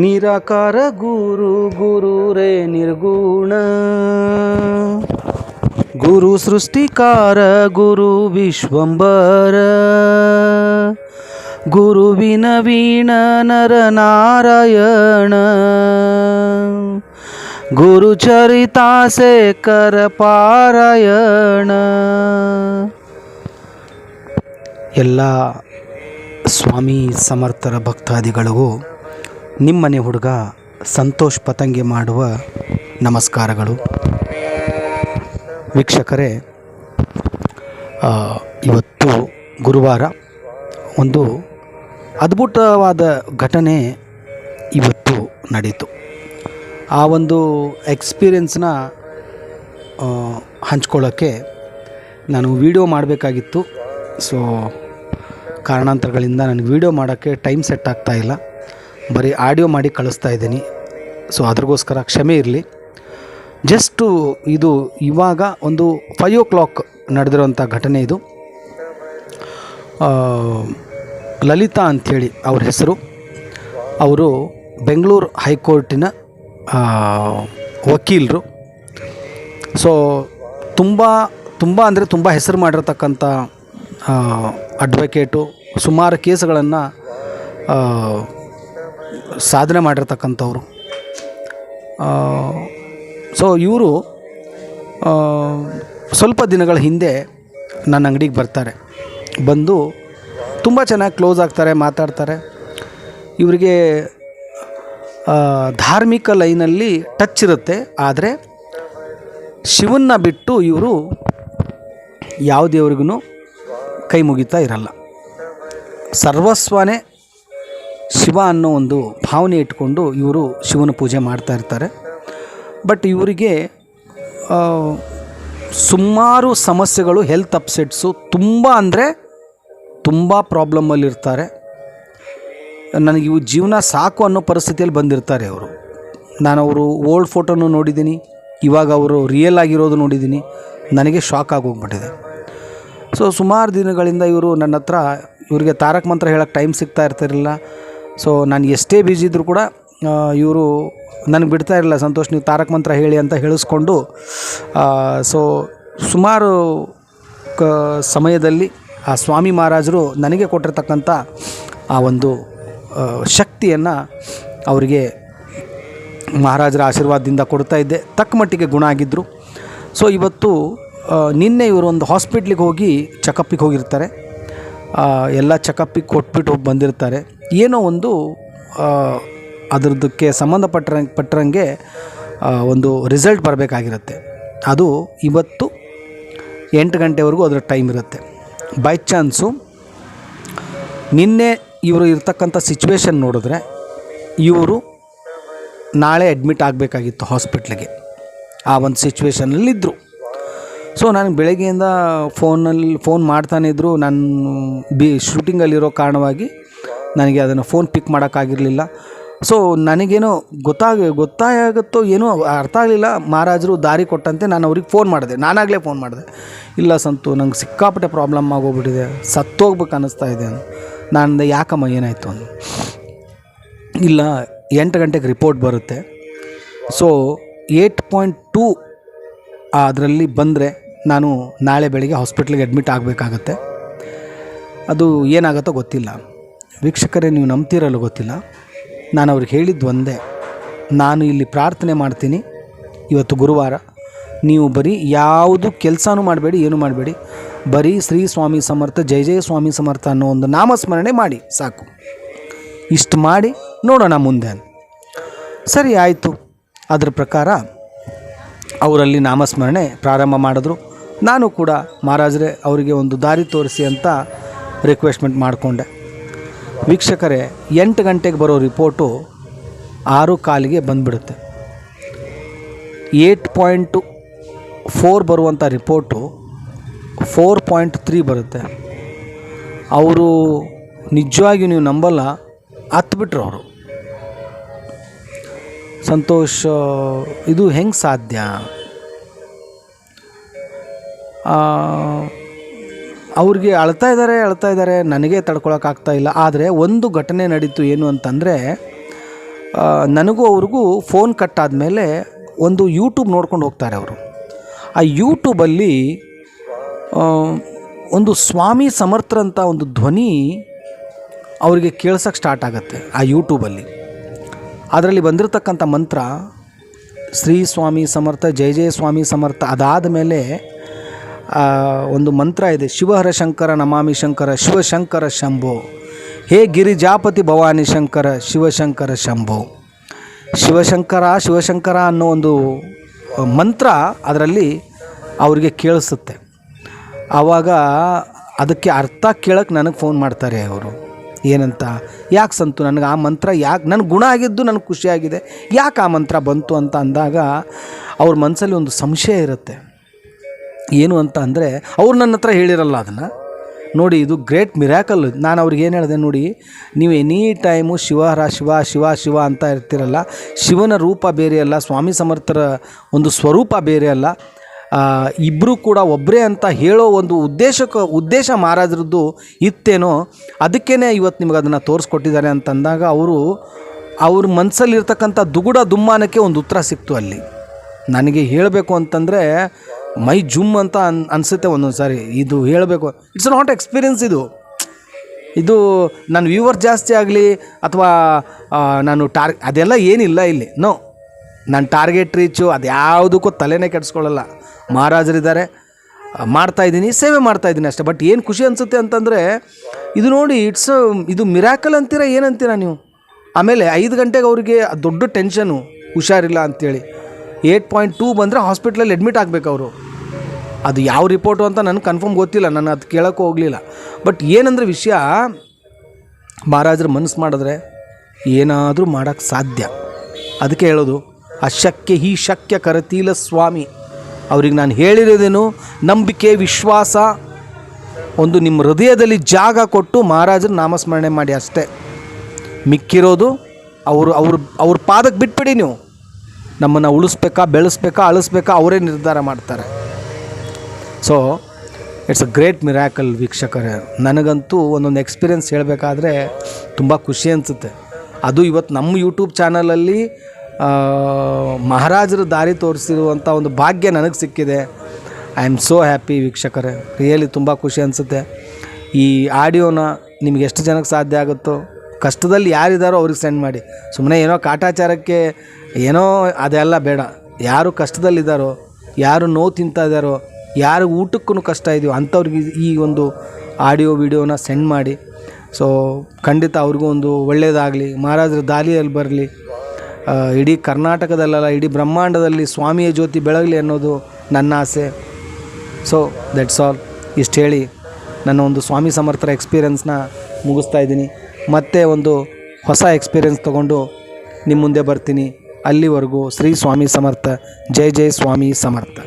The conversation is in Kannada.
ನಿರಾಕಾರ ಗುರು ಗುರುರೇ ನಿರ್ಗುಣ, ಗುರು ಸೃಷ್ಟಿಕಾರ ಗುರು ವಿಶ್ವಂಬರ, ಗುರುವಿನ ವೀಣ ನರ ನಾರಾಯಣ, ಗುರು ಚರಿತಾಸೇಕರ ಪಾರಾಯಣ. ಎಲ್ಲ ಸ್ವಾಮಿ ಸಮರ್ಥರ ಭಕ್ತಾದಿಗಳಿಗೂ ನಿಮ್ಮನೆ ಹುಡುಗ ಸಂತೋಷ್ ಪತಂಗಿ ಮಾಡುವ ನಮಸ್ಕಾರಗಳು. ವೀಕ್ಷಕರೇ, ಇವತ್ತು ಗುರುವಾರ ಒಂದು ಅದ್ಭುತವಾದ ಘಟನೆ ಇವತ್ತು ನಡೀತು. ಆ ಒಂದು ಎಕ್ಸ್ಪೀರಿಯನ್ಸ್ನ ಹಂಚ್ಕೊಳ್ಳೋಕ್ಕೆ ನಾನು ವಿಡಿಯೋ ಮಾಡಬೇಕಾಗಿತ್ತು. ಸೊ ಕಾರಣಾಂತರಗಳಿಂದ ನನಗೆ ವಿಡಿಯೋ ಮಾಡೋಕ್ಕೆ ಟೈಮ್ ಸೆಟ್ ಆಗ್ತಾಯಿಲ್ಲ, ಬರೀ ಆಡಿಯೋ ಮಾಡಿ ಕಳಿಸ್ತಾ ಇದ್ದೀನಿ. ಸೊ ಅದ್ರಗೋಸ್ಕರ ಕ್ಷಮೆ ಇರಲಿ. ಜಸ್ಟು ಇದು ಇವಾಗ ಒಂದು 5 o'clock ನಡೆದಿರೋಂಥ ಘಟನೆ ಇದು. ಲಲಿತಾ ಅಂಥೇಳಿ ಅವ್ರ ಹೆಸರು. ಅವರು ಬೆಂಗಳೂರು ಹೈಕೋರ್ಟಿನ ವಕೀಲರು. ಸೊ ತುಂಬ ಅಂದರೆ ತುಂಬ ಹೆಸರು ಮಾಡಿರ್ತಕ್ಕಂಥ ಅಡ್ವೊಕೇಟು, ಸುಮಾರು ಕೇಸುಗಳನ್ನು ಸಾಧನೆ ಮಾಡಿರ್ತಕ್ಕಂಥವ್ರು. ಸೊ ಇವರು ಸ್ವಲ್ಪ ದಿನಗಳ ಹಿಂದೆ ನನ್ನ ಅಂಗಡಿಗೆ ಬರ್ತಾರೆ. ಬಂದು ತುಂಬ ಚೆನ್ನಾಗಿ ಕ್ಲೋಸ್ ಆಗ್ತಾರೆ, ಮಾತಾಡ್ತಾರೆ. ಇವರಿಗೆ ಧಾರ್ಮಿಕ ಲೈನಲ್ಲಿ ಟಚ್ ಇರುತ್ತೆ, ಆದರೆ ಶಿವನ್ನ ಬಿಟ್ಟು ಇವರು ಯಾವ ದೇವ್ರಿಗೂ ಕೈ ಮುಗಿತಾ ಇರಲ್ಲ. ಸರ್ವಸ್ವನೇ ಶಿವ ಅನ್ನೋ ಒಂದು ಭಾವನೆ ಇಟ್ಕೊಂಡು ಇವರು ಶಿವನ ಪೂಜೆ ಮಾಡ್ತಾ ಇರ್ತಾರೆ. ಬಟ್ ಇವರಿಗೆ ಸುಮಾರು ಸಮಸ್ಯೆಗಳು, ಹೆಲ್ತ್ ಅಪ್ಸೆಟ್ಸು ತುಂಬ ಅಂದರೆ ತುಂಬ ಪ್ರಾಬ್ಲಮ್ಮಲ್ಲಿರ್ತಾರೆ. ನನಗೆ ಇವು ಜೀವನ ಸಾಕು ಅನ್ನೋ ಪರಿಸ್ಥಿತಿಯಲ್ಲಿ ಬಂದಿರ್ತಾರೆ ಅವರು. ನಾನು ಅವರು ಓಲ್ಡ್ ಫೋಟೋನು ನೋಡಿದ್ದೀನಿ, ಇವಾಗ ಅವರು ರಿಯಲ್ ಆಗಿರೋದು ನೋಡಿದ್ದೀನಿ. ನನಗೆ ಶಾಕ್ ಆಗೋಗ್ಬಿಟ್ಟಿದೆ. ಸೊ ಸುಮಾರು ದಿನಗಳಿಂದ ಇವರು ನನ್ನ ಹತ್ರ, ಇವರಿಗೆ ತಾರಕ ಮಂತ್ರ ಹೇಳೋಕ್ಕೆ ಟೈಮ್ ಸಿಗ್ತಾ ಇರ್ತಿರಲಿಲ್ಲ. ಸೊ ನಾನು ಎಷ್ಟೇ ಬ್ಯುಸಿ ಇದ್ದರೂ ಕೂಡ ಇವರು ನನಗೆ ಬಿಡ್ತಾ ಇರಲಿಲ್ಲ. ಸಂತೋಷ್, ನೀವು ತಾರಕ ಮಂತ್ರ ಹೇಳಿ ಅಂತ ಹೇಳಿಸ್ಕೊಂಡು ಸೊ ಸುಮಾರು ಸಮಯದಲ್ಲಿ ಆ ಸ್ವಾಮಿ ಮಹಾರಾಜರು ನನಗೆ ಕೊಟ್ಟಿರ್ತಕ್ಕಂಥ ಆ ಒಂದು ಶಕ್ತಿಯನ್ನು ಅವರಿಗೆ ಮಹಾರಾಜರ ಆಶೀರ್ವಾದದಿಂದ ಕೊಡ್ತಾ ಇದ್ದೆ. ತಕ್ಕ ಮಟ್ಟಿಗೆ ಗುಣ ಆಗಿದ್ದರು. ಸೊ ಇವತ್ತು ನಿನ್ನೆ ಇವರು ಒಂದು ಹಾಸ್ಪಿಟ್ಲಿಗೆ ಹೋಗಿ ಚೆಕಪ್ಪಿಗೆ ಹೋಗಿರ್ತಾರೆ. ಎಲ್ಲ ಚೆಕಪ್ಪಿಗೆ ಕೊಟ್ಬಿಟ್ಟು ಬಂದಿರ್ತಾರೆ. ಏನೋ ಒಂದು ಅದರದಕ್ಕೆ ಸಂಬಂಧಪಟ್ಟಂಗೆ ಒಂದು ರಿಸಲ್ಟ್ ಬರಬೇಕಾಗಿರುತ್ತೆ. ಅದು ಇವತ್ತು 8 ಗಂಟೆವರೆಗೂ ಅದರ ಟೈಮ್ ಇರುತ್ತೆ. ಬೈ ಚಾನ್ಸು ನಿನ್ನೆ ಇವರು ಇರ್ತಕ್ಕಂಥ ಸಿಚುವೇಶನ್ ನೋಡಿದ್ರೆ ಇವರು ನಾಳೆ ಅಡ್ಮಿಟ್ ಆಗಬೇಕಾಗಿತ್ತು ಹಾಸ್ಪಿಟ್ಲಿಗೆ. ಆ ಒಂದು ಸಿಚುವೇಶನಲ್ಲಿದ್ದರು. ಸೊ ನನಗೆ ಬೆಳಗ್ಗೆಯಿಂದ ಫೋನ್ ಮಾಡ್ತಾನೆ ಇದ್ದರು. ನಾನು ಶೂಟಿಂಗಲ್ಲಿರೋ ಕಾರಣವಾಗಿ ನನಗೆ ಅದನ್ನು ಫೋನ್ ಪಿಕ್ ಮಾಡೋಕ್ಕಾಗಿರಲಿಲ್ಲ. ಸೊ ನನಗೇನೋ ಗೊತ್ತಾಗುತ್ತೋ ಏನೋ ಅರ್ಥ ಆಗಲಿಲ್ಲ. ಮಹಾರಾಜರು ದಾರಿ ಕೊಟ್ಟಂತೆ ನಾನು ಅವ್ರಿಗೆ ಫೋನ್ ಮಾಡಿದೆ. ನಾನಾಗಲೇ ಫೋನ್ ಮಾಡಿದೆ, ಇಲ್ಲ ಸಂತು, ನಂಗೆ ಸಿಕ್ಕಾಪಟ್ಟೆ ಪ್ರಾಬ್ಲಮ್ ಆಗೋಗ್ಬಿಟ್ಟಿದೆ, ಸತ್ತೋಗ್ಬೇಕು ಅನ್ನಿಸ್ತಾ ಇದೆ. ನಾನು ಯಾಕಮ್ಮ ಏನಾಯಿತು ಅಂದು, ಇಲ್ಲ 8 ಗಂಟೆಗೆ ರಿಪೋರ್ಟ್ ಬರುತ್ತೆ. ಸೊ 8.2 ಅದರಲ್ಲಿ ಬಂದರೆ ನಾನು ನಾಳೆ ಬೆಳಿಗ್ಗೆ ಹಾಸ್ಪಿಟ್ಲಿಗೆ ಅಡ್ಮಿಟ್ ಆಗಬೇಕಾಗತ್ತೆ. ಅದು ಏನಾಗುತ್ತೋ ಗೊತ್ತಿಲ್ಲ. ವೀಕ್ಷಕರೇ, ನೀವು ನಂಬ್ತಿರಲ್ಲ ಗೊತ್ತಿಲ್ಲ. ನಾನು ಅವ್ರಿಗೆ ಹೇಳಿದ್ದು ಒಂದೇ, ನಾನು ಇಲ್ಲಿ ಪ್ರಾರ್ಥನೆ ಮಾಡ್ತೀನಿ, ಇವತ್ತು ಗುರುವಾರ, ನೀವು ಬರೀ ಯಾವುದು ಕೆಲಸನೂ ಮಾಡಬೇಡಿ, ಏನೂ ಮಾಡಬೇಡಿ, ಬರೀ ಶ್ರೀ ಸ್ವಾಮಿ ಸಮರ್ಥ, ಜಯ ಜಯ ಸ್ವಾಮಿ ಸಮರ್ಥ ಅನ್ನೋ ಒಂದು ನಾಮಸ್ಮರಣೆ ಮಾಡಿ ಸಾಕು. ಇಷ್ಟು ಮಾಡಿ ನೋಡೋಣ ಮುಂದೆ. ಸರಿ, ಆಯಿತು. ಅದರ ಪ್ರಕಾರ ಅವರಲ್ಲಿ ನಾಮಸ್ಮರಣೆ ಪ್ರಾರಂಭ ಮಾಡಿದ್ರು. ನಾನು ಕೂಡ ಮಹಾರಾಜರೇ ಅವರಿಗೆ ಒಂದು ದಾರಿ ತೋರಿಸಿ ಅಂತ ರಿಕ್ವೆಸ್ಟ್ಮೆಂಟ್ ಮಾಡಿಕೊಂಡೆ. ವೀಕ್ಷಕರೇ, 8 ಗಂಟೆಗೆ ಬರೋ ರಿಪೋರ್ಟು 6:15 ಬಂದುಬಿಡುತ್ತೆ. 8.4 ಬರುವಂಥ ರಿಪೋರ್ಟು 4.3 ಬರುತ್ತೆ. ಅವರು ನಿಜವಾಗಿಯೂ ನೀವು ನಂಬಲ್ಲ, ಹತ್ಬಿಟ್ರು ಅವರು. ಸಂತೋಷ್, ಇದು ಹೆಂಗೆ ಸಾಧ್ಯ? ಅವ್ರಿಗೆ ಅಳ್ತಾ ಇದ್ದಾರೆ, ನನಗೆ ತಡ್ಕೊಳಕ್ಕಾಗ್ತಾ ಇಲ್ಲ. ಆದರೆ ಒಂದು ಘಟನೆ ನಡೀತು. ಏನು ಅಂತಂದರೆ, ನನಗೂ ಅವ್ರಿಗೂ ಫೋನ್ ಕಟ್ ಆದಮೇಲೆ ಒಂದು ಯೂಟ್ಯೂಬ್ ನೋಡ್ಕೊಂಡು ಹೋಗ್ತಾರೆ ಅವರು. ಆ ಯೂಟ್ಯೂಬಲ್ಲಿ ಒಂದು ಸ್ವಾಮಿ ಸಮರ್ಥರಂಥ ಒಂದು ಧ್ವನಿ ಅವರಿಗೆ ಕೇಳ್ಸೋಕ್ಕೆ ಸ್ಟಾರ್ಟ್ ಆಗುತ್ತೆ ಆ ಯೂಟ್ಯೂಬಲ್ಲಿ. ಅದರಲ್ಲಿ ಬಂದಿರತಕ್ಕಂಥ ಮಂತ್ರ ಶ್ರೀ ಸ್ವಾಮಿ ಸಮರ್ಥ, ಜಯ ಜಯ ಸ್ವಾಮಿ ಸಮರ್ಥ. ಅದಾದ ಮೇಲೆ ಒಂದು ಮಂತ್ರ ಇದೆ, ಶಿವಹರ ಶಂಕರ ನಮಾಮಿ ಶಂಕರ ಶಿವಶಂಕರ ಶಂಭೋ, ಹೇ ಗಿರಿಜಾಪತಿ ಭವಾನಿ ಶಂಕರ ಶಿವಶಂಕರ ಶಂಭೋ. ಶಿವಶಂಕರ ಶಿವಶಂಕರ ಅನ್ನೋ ಒಂದು ಮಂತ್ರ ಅದರಲ್ಲಿ ಅವರಿಗೆ ಕೇಳಿಸುತ್ತೆ. ಆವಾಗ ಅದಕ್ಕೆ ಅರ್ಥ ಕೇಳೋಕ್ಕೆ ನನಗೆ ಫೋನ್ ಮಾಡ್ತಾರೆ ಅವರು. ಏನಂತ, ಯಾಕೆ ಸಂತು ನನಗೆ ಆ ಮಂತ್ರ ಯಾಕೆ, ನನಗೆ ಗುಣ ಆಗಿದ್ದು ನನಗೆ ಖುಷಿಯಾಗಿದೆ, ಯಾಕೆ ಆ ಮಂತ್ರ ಬಂತು ಅಂತ ಅಂದಾಗ ಅವ್ರ ಮನಸ್ಸಲ್ಲಿ ಒಂದು ಸಂಶಯ ಇರುತ್ತೆ. ಏನು ಅಂತ ಅಂದರೆ ಅವ್ರು ನನ್ನ ಹತ್ರ ಹೇಳಿರಲ್ಲ ಅದನ್ನು. ನೋಡಿ, ಇದು ಗ್ರೇಟ್ ಮಿರಾಕಲ್. ನಾನು ಅವ್ರಿಗೆ ಏನು ಹೇಳಿದೆ, ನೋಡಿ ನೀವು ಎನಿ ಟೈಮು ಶಿವಹರ ಶಿವ ಶಿವ ಶಿವ ಅಂತ ಇರ್ತಿರಲ್ಲ, ಶಿವನ ರೂಪ ಬೇರೆ ಅಲ್ಲ, ಸ್ವಾಮಿ ಸಮರ್ಥರ ಒಂದು ಸ್ವರೂಪ ಬೇರೆ ಅಲ್ಲ, ಇಬ್ಬರೂ ಕೂಡ ಒಬ್ಬರೇ ಅಂತ ಹೇಳೋ ಒಂದು ಉದ್ದೇಶ ಮಹಾರಾಜರದ್ದು ಇತ್ತೇನೋ, ಅದಕ್ಕೇ ಇವತ್ತು ನಿಮಗೆ ಅದನ್ನು ತೋರಿಸ್ಕೊಟ್ಟಿದ್ದಾರೆ ಅಂತಂದಾಗ ಅವ್ರ ಮನಸ್ಸಲ್ಲಿರ್ತಕ್ಕಂಥ ದುಗುಡ ದುಮ್ಮಾನಕ್ಕೆ ಒಂದು ಉತ್ತರ ಸಿಕ್ತು ಅಲ್ಲಿ. ನನಗೆ ಹೇಳಬೇಕು ಅಂತಂದರೆ ಮೈ ಜುಮ್ ಅಂತ ಅನಿಸುತ್ತೆ ಒಂದೊಂದು ಸಾರಿ. ಇದು ಹೇಳಬೇಕು, ಇಟ್ಸ್ ನಾಟ್ ಎಕ್ಸ್ಪೀರಿಯನ್ಸ್. ಇದು ನನ್ನ ವ್ಯೂವರ್ ಜಾಸ್ತಿ ಆಗಲಿ ಅಥವಾ ನಾನು ಅದೆಲ್ಲ ಏನಿಲ್ಲ ಇಲ್ಲಿ. ನೋ, ನಾನು ಟಾರ್ಗೆಟ್ ರೀಚು ಅದು ಯಾವುದಕ್ಕೂ ತಲೆನೇ ಕೆಡಿಸ್ಕೊಳ್ಳಲ್ಲ. ಮಹಾರಾಜರಿದ್ದಾರೆ, ಮಾಡ್ತಾಯಿದ್ದೀನಿ, ಸೇವೆ ಮಾಡ್ತಾಯಿದ್ದೀನಿ ಅಷ್ಟೇ. ಬಟ್ ಏನು ಖುಷಿ ಅನಿಸುತ್ತೆ ಅಂತಂದರೆ ಇದು ನೋಡಿ, ಇದು ಮಿರಾಕಲ್ ಅಂತೀರಾ ಏನಂತೀರಾ ನೀವು? ಆಮೇಲೆ 5 ಗಂಟೆಗೆ ಅವರಿಗೆ ದೊಡ್ಡ ಟೆನ್ಷನು, ಹುಷಾರಿಲ್ಲ ಅಂಥೇಳಿ 8.2 ಬಂದರೆ ಹಾಸ್ಪಿಟ್ಲಲ್ಲಿ ಅಡ್ಮಿಟ್ ಆಗಬೇಕು ಅವರು. ಅದು ಯಾವ ರಿಪೋರ್ಟು ಅಂತ ನನಗೆ ಕನ್ಫರ್ಮ್ ಗೊತ್ತಿಲ್ಲ, ನಾನು ಅದು ಕೇಳೋಕ್ಕೂ ಹೋಗಲಿಲ್ಲ. ಬಟ್ ಏನಂದರೆ ವಿಷಯ, ಮಹಾರಾಜರು ಮನಸ್ಸು ಮಾಡಿದ್ರೆ ಏನಾದರೂ ಮಾಡೋಕ್ಕೆ ಸಾಧ್ಯ. ಅದಕ್ಕೆ ಹೇಳೋದು, ಅಶಕ್ಯ ಹಿ ಶಕ್ಯ ಕರತೀಲ ಸ್ವಾಮಿ. ಅವ್ರಿಗೆ ನಾನು ಹೇಳಿರೋದೇನು, ನಂಬಿಕೆ, ವಿಶ್ವಾಸ, ಒಂದು ನಿಮ್ಮ ಹೃದಯದಲ್ಲಿ ಜಾಗ ಕೊಟ್ಟು ಮಹಾರಾಜರು ನಾಮಸ್ಮರಣೆ ಮಾಡಿ ಅಷ್ಟೇ. ಮಿಕ್ಕಿರೋದು ಅವ್ರ ಪಾದಕ್ಕೆ ಬಿಟ್ಬಿಡಿ. ನೀವು ನಮ್ಮನ್ನು ಉಳಿಸ್ಬೇಕಾ, ಬೆಳೆಸ್ಬೇಕಾ, ಅಳಿಸ್ಬೇಕಾ ಅವರೇ ನಿರ್ಧಾರ ಮಾಡ್ತಾರೆ. So it's a great miracle ವೀಕ್ಷಕರೇ. ನನಗಂತೂ ಒಂದೊಂದು ಎಕ್ಸ್ಪೀರಿಯೆನ್ಸ್ ಹೇಳಬೇಕಾದ್ರೆ ತುಂಬ ಖುಷಿ ಅನಿಸುತ್ತೆ. ಅದು ಇವತ್ತು ನಮ್ಮ ಯೂಟ್ಯೂಬ್ ಚಾನಲಲ್ಲಿ ಮಹಾರಾಜರು ದಾರಿ ತೋರಿಸಿರುವಂಥ ಒಂದು ಭಾಗ್ಯ ನನಗೆ ಸಿಕ್ಕಿದೆ. ಐ ಆಮ್ ಸೋ ಹ್ಯಾಪಿ ವೀಕ್ಷಕರೇ. ರಿಯಲಿ ತುಂಬ ಖುಷಿ ಅನಿಸುತ್ತೆ. ಈ ಆಡಿಯೋನ ನಿಮ್ಗೆ ಎಷ್ಟು ಜನಕ್ಕೆ ಸಾಧ್ಯ ಆಗುತ್ತೋ, ಕಷ್ಟದಲ್ಲಿ ಯಾರಿದ್ದಾರೋ ಅವ್ರಿಗೆ ಸೆಂಡ್ ಮಾಡಿ. ಸುಮ್ಮನೆ ಏನೋ ಕಾಟಾಚಾರಕ್ಕೆ ಏನೋ ಅದೆಲ್ಲ ಬೇಡ. ಯಾರು ಕಷ್ಟದಲ್ಲಿದ್ದಾರೋ, ಯಾರು ನೋವು ತಿಂತಾ ಇದ್ದಾರೋ, ಯಾರು ಊಟಕ್ಕೂ ಕಷ್ಟ ಇದೆಯೋ ಅಂಥವ್ರಿಗೆ ಈ ಒಂದು ಆಡಿಯೋ ವಿಡಿಯೋನ ಸೆಂಡ್ ಮಾಡಿ. ಸೊ ಖಂಡಿತ ಅವ್ರಿಗೂ ಒಂದು ಒಳ್ಳೆಯದಾಗಲಿ, ಮಹಾರಾಜರ ದಾರಿಯಲ್ಲಿ ಬರಲಿ, ಇಡೀ ಕರ್ನಾಟಕದಲ್ಲ ಇಡೀ ಬ್ರಹ್ಮಾಂಡದಲ್ಲಿ ಸ್ವಾಮಿಯ ಜ್ಯೋತಿ ಬೆಳಗಲಿ ಅನ್ನೋದು ನನ್ನ ಆಸೆ. So that's all. ಇಷ್ಟು ಹೇಳಿ ನನ್ನ ಒಂದು ಸ್ವಾಮಿ ಸಮರ್ಥರ ಎಕ್ಸ್ಪೀರಿಯೆನ್ಸ್ನ ಮುಗಿಸ್ತಾ ಇದ್ದೀನಿ. ಮತ್ತೆ ಒಂದು ಹೊಸ ಎಕ್ಸ್ಪೀರಿಯೆನ್ಸ್ ತೊಗೊಂಡು ನಿಮ್ಮ ಮುಂದೆ ಬರ್ತೀನಿ. ಅಲ್ಲಿವರೆಗೂ ಶ್ರೀ ಸ್ವಾಮಿ ಸಮರ್ಥ, ಜೈ ಜೈ ಸ್ವಾಮಿ ಸಮರ್ಥ.